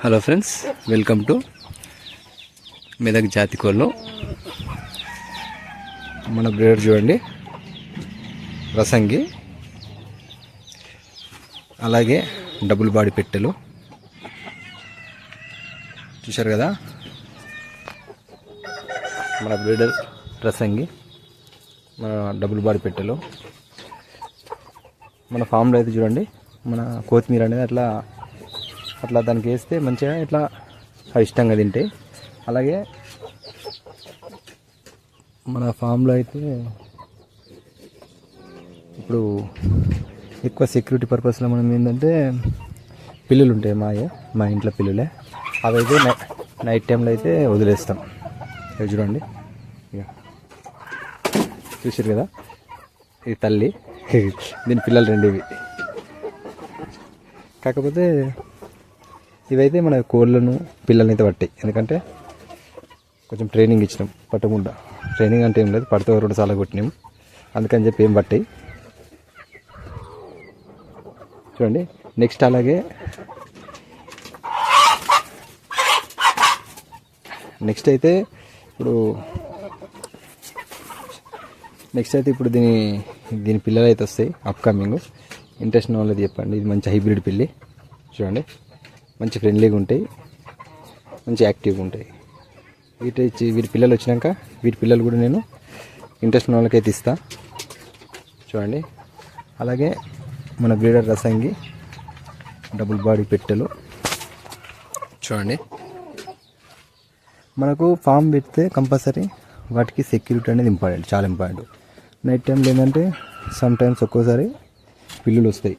Hello friends, welcome to Medak జాతి కోళ్ళు. మన బ్రీడర్ చూడండి, రసంగి, అలాగే డబుల్ బాడీ పెట్టెలు చూశారు కదా. మన బ్రీడర్ రసంగి, మన డబుల్ బాడీ పెట్టెలు. మన ఫామ్లో అయితే చూడండి, మన కొత్తిమీర అనేది అట్లా దానికి వేస్తే మంచిగా ఇట్లా ఇష్టంగా తింటాయి. అలాగే మన ఫామ్లో అయితే ఇప్పుడు ఎక్కువ సెక్యూరిటీ పర్పస్లో మనం ఏంటంటే పిల్లులు ఉంటాయి, మా ఇంట్లో పిల్లులే. అవి అయితే నైట్ టైంలో అయితే వదిలేస్తాం. ఇవి చూడండి, ఇక చూసారు కదా, ఇది తల్లి, దీని పిల్లలు రెండు. ఇవి కాకపోతే ఇవైతే మన కోళ్ళను పిల్లల్ని అయితే పట్టాయి, ఎందుకంటే కొంచెం ట్రైనింగ్ ఇచ్చినాం. పట్టకుండా ట్రైనింగ్ అంటే ఏం లేదు, పడితే 2 సార్లు కొట్టినాం, అందుకని చెప్పి ఏం పట్టాయి. చూడండి నెక్స్ట్. అలాగే నెక్స్ట్ అయితే ఇప్పుడు దీని పిల్లలు అయితే వస్తాయి అప్కమింగ్. ఇంట్రెస్ట్ ఉన్న వాళ్ళది చెప్పండి. ఇది మంచి హైబ్రిడ్ పిల్లి. చూడండి, మంచి ఫ్రెండ్లీగా ఉంటాయి, మంచి యాక్టివ్గా ఉంటాయి. వీటి పిల్లలు వచ్చినాక వీటి పిల్లలు కూడా నేను ఇంట్రెస్ట్ ఉన్న వాళ్ళకైతే ఇస్తా. చూడండి, అలాగే మన బ్రీడర్ రసంగి డబుల్ బాడీ పెట్టెలు. చూడండి, మనకు ఫామ్ పెడితే కంపల్సరీ వాటికి సెక్యూరిటీ అనేది ఇంపార్టెంట్, చాలా ఇంపార్టెంట్. నైట్ టైంలో ఏంటంటే సమ్ టైమ్స్ ఒక్కోసారి పిల్లులు వస్తాయి,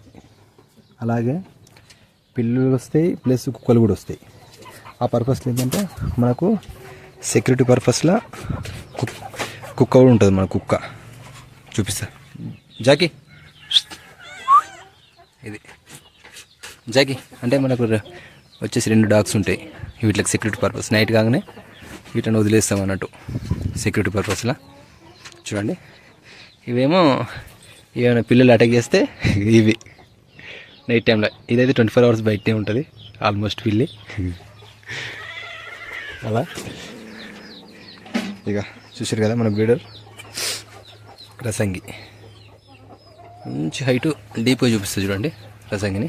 అలాగే పిల్లులు వస్తాయి ప్లస్ కుక్కలు కూడా వస్తాయి. ఆ పర్పస్లో ఏంటంటే మనకు సెక్యూరిటీ పర్పస్లో కుక్క కూడా ఉంటుంది. మన కుక్క చూపిస్తా, జాకీ, ఇది జాకీ అంటే మనకు వచ్చేసి 2 డాగ్స్ ఉంటాయి. వీటికి సెక్యూరిటీ పర్పస్, నైట్ కాగానే వీటిని వదిలేస్తాం అన్నట్టు సెక్యూరిటీ పర్పస్లో. చూడండి, ఇవేమో ఏమైనా పిల్లలు అటాక్ చేస్తే ఇవి నైట్ టైంలో. ఇదైతే 24 hours బయటే ఉంటుంది ఆల్మోస్ట్ పిల్లి. అలా ఇక చూసారు కదా, మన బ్రీడర్ రసంగి మంచి హైటు డీప్గా చూపిస్తుంది. చూడండి రసంగిని,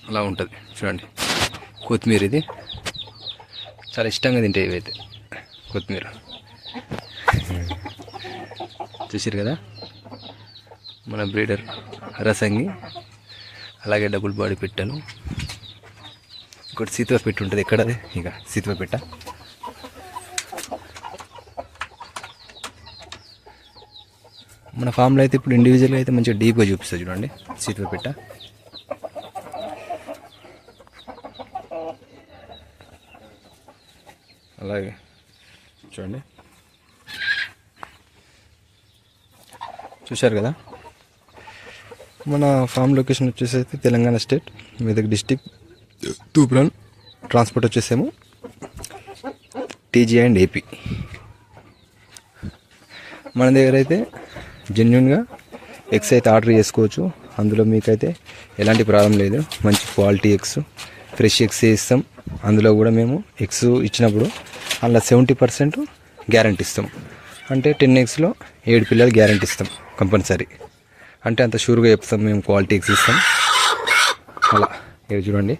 అలా ఉంటుంది. చూడండి, కొత్తిమీర ఇది చాలా ఇష్టంగా తింటాయి ఇవైతే, కొత్తిమీర. చూసారు కదా, మన బ్రీడర్ రసంగి, అలాగే డబుల్ బాడీ పెట్టెలు. ఇంకోటి సీతువ పెట్టు ఉంటుంది, ఎక్కడది ఇక సీతువ పెట్ట. మన ఫామ్లో అయితే ఇప్పుడు ఇండివిజువల్గా అయితే మంచిగా డీప్గా చూపిస్తుంది. చూడండి సీతువ పెట్ట. అలాగే చూడండి, చూశారు కదా. మన ఫామ్ లొకేషన్ వచ్చేసి అయితే Telangana state, Medak district, Toopran. Transport వచ్చేసేమో టీజీ అండ్ ఏపీ. మన దగ్గర అయితే జెన్యున్గా ఎగ్స్ అయితే ఆర్డర్ చేసుకోవచ్చు. అందులో మీకైతే ఎలాంటి ప్రాబ్లం లేదు. మంచి క్వాలిటీ ఎగ్స్, ఫ్రెష్ ఎగ్స్ ఇస్తాం. అందులో కూడా మేము ఎగ్స్ ఇచ్చినప్పుడు అందులో 70% గ్యారంటీ ఇస్తాం. అంటే 10 ఎగ్స్లో 7 పిల్లలు గ్యారంటీ ఇస్తాం కంపల్సరీ. అంటే అంత షూర్గా చెప్తాం మేము, క్వాలిటీ ఎగ్స్ ఇస్తాం. అలా ఇవి చూడండి,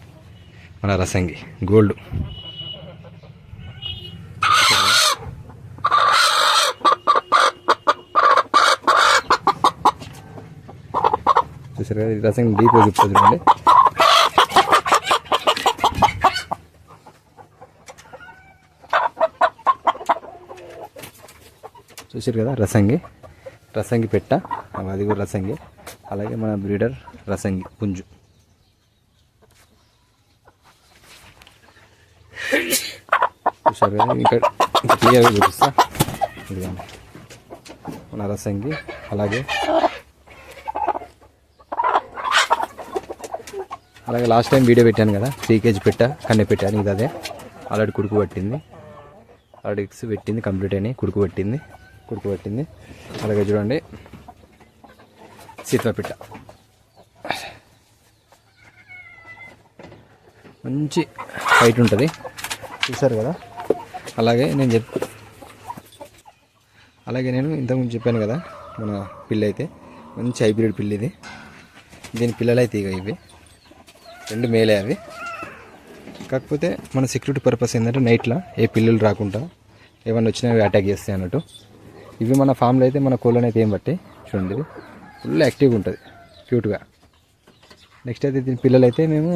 మన రసంగి గోల్డ్. చూసారు కదా, రసంగి డీప్గా చూపుతుంది. చూడండి, చూసారు కదా, రసంగి పెట్ట, అది కూడా రసంగి. అలాగే మన బ్రీడర్ రసంగి పుంజు. చూసారు కదా, ఇంకా క్లియర్గా చూపిస్తా. ఇదిగోండి మన రసంగి. అలాగే లాస్ట్ టైం వీడియో పెట్టాను కదా, 3 kg పెట్ట కన్నె పెట్టాను. ఇది అదే ఆల్రెడీ కుడుకు పట్టింది, ఆల్రెడీ ఎగ్స్ పెట్టింది, కంప్లీట్ అయినాయి, కుడుకు పట్టింది. అలాగే చూడండి సీతపిట్ట. మంచి హైట్ ఉంటుంది, చూసారు కదా. అలాగే నేను ఇంతకుముందు చెప్పాను కదా, మన పిల్ల అయితే మంచి హైబ్రిడ్ పిల్ల ఇది. దీని పిల్లలు అయితే ఇవి 2 మేలే అవి. కాకపోతే మన సెక్యూరిటీ పర్పస్ ఏంటంటే నైట్లో ఏ పిల్లలు రాకుండా ఏమన్నా వచ్చినా అవి అటాక్ చేస్తాయి అన్నట్టు. ఇవి మన ఫామ్లో అయితే మన కోళ్ళని అయితే ఏం బట్టి చూడండి, ఇది ఫుల్ యాక్టివ్గా ఉంటుంది, క్యూట్గా. నెక్స్ట్ అయితే దీని పిల్లలు అయితే మేము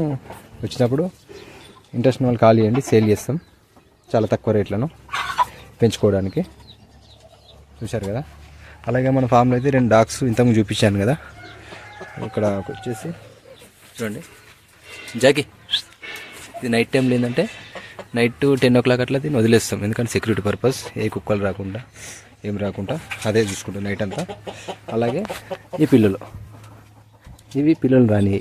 వచ్చినప్పుడు ఇంట్రెస్ట్ వాళ్ళు కాల్ చేయండి, సేల్ చేస్తాం చాలా తక్కువ రేట్లను పెంచుకోవడానికి. చూశారు కదా. అలాగే మన ఫామ్లో అయితే 2 డాగ్స్ ఇంతకుముందు చూపించాను కదా. ఇక్కడ వచ్చేసి చూడండి జాకీ, ఇది నైట్ టైంలో ఏంటంటే నైట్ 10 o'clock అట్లా దీన్ని వదిలేస్తాం, ఎందుకంటే సెక్యూరిటీ పర్పస్, ఏ కుక్కలు రాకుండా ఏం రాకుండా అదే చూసుకుంటాం నైట్ అంతా. అలాగే ఈ పిల్లలు, ఇవి పిల్లలు రాని.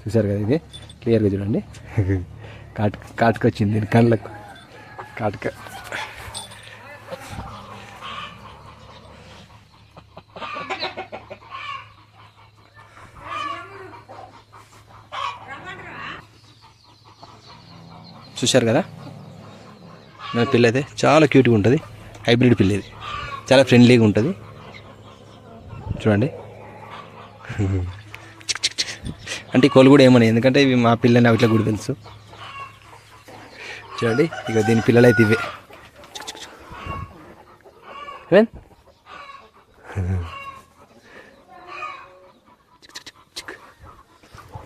చూసారు కదా, ఇది క్లియర్గా చూడండి. కాటుకొచ్చింది దీని కళ్ళకు, కాటుక. చూశారు కదా, మన పిల్ల అయితే చాలా క్యూట్గా ఉంటుంది, హైబ్రిడ్ పిల్ల ఇది, చాలా ఫ్రెండ్లీగా ఉంటుంది. చూడండి అంటే ఈ కోళ్ళు కూడా ఏమని, ఎందుకంటే ఇవి మా పిల్లని అవిట్లా కూడా తెలుసు. చూడండి ఇక దీని పిల్లలు అయితే ఇవే.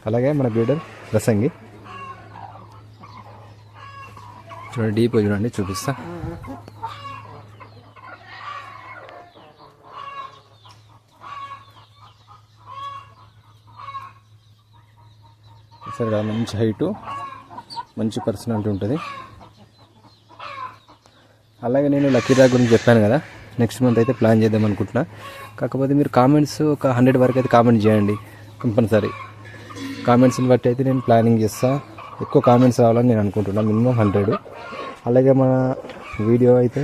అలాగే మన బ్రీడర్ రసంగి చూడండి, డీప్ చూడండి, చూపిస్తా. సరే, మంచి హైటు, మంచి పర్సనాలిటీ ఉంటుంది. అలాగే నేను లక్కీ డ్రా గురించి చెప్పాను కదా, నెక్స్ట్ మంత్ అయితే ప్లాన్ చేద్దాం అనుకుంటున్నా. కాకపోతే మీరు కామెంట్స్ ఒక 100 వరకు అయితే కామెంట్ చేయండి కంపల్సరీ. కామెంట్స్ని బట్టి అయితే నేను ప్లానింగ్ చేస్తాను. ఎక్కువ కామెంట్స్ రావాలని నేను అనుకుంటున్నాను, మినిమం 100. అలాగే మన వీడియో అయితే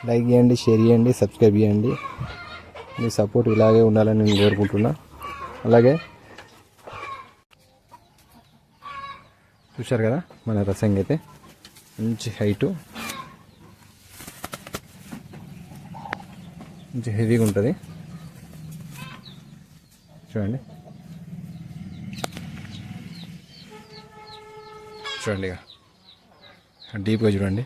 లైక్ చేయండి, షేర్ చేయండి, సబ్స్క్రైబ్ చేయండి. మీ సపోర్ట్ ఇలాగే ఉండాలని నేను కోరుకుంటున్నా. అలాగే చూశారు కదా, మన రసంగి అయితే మంచి హైటు, మంచి హెవీగా ఉంటుంది. చూడండి చూడండి ఇక డీప్గా చూడండి.